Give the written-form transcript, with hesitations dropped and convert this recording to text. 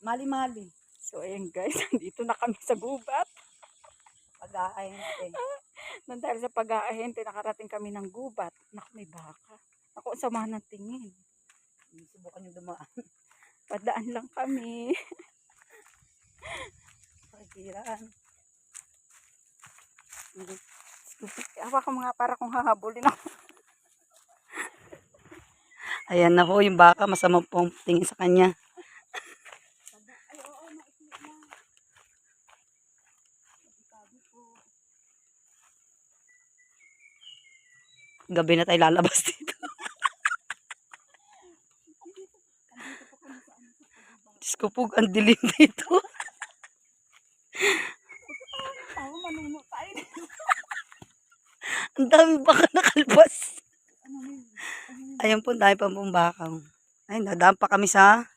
Mali-mali. So ayan guys, dito na kami sa gubat. Pag-aahente. Nang dahil sa pag-aahente, nakarating kami ng gubat. Naku, may baka. Ako, ang sama ng tingin. Subukan yung dumaan. Padaan lang kami. Pakikiraan. Hawakan mga para kung hahabulin ako. Ayan na ho, yung baka masama pong tingin sa kanya. Ay, oo, maikli na. Sabi po. Gabi na tayo lalabas dito. Diyos ko po, ang dilim dito. Ako, manunutay. Ang dami baka nakalbas. Ayan po, dahil pa pong baka. Ay, nadaan pa kami sa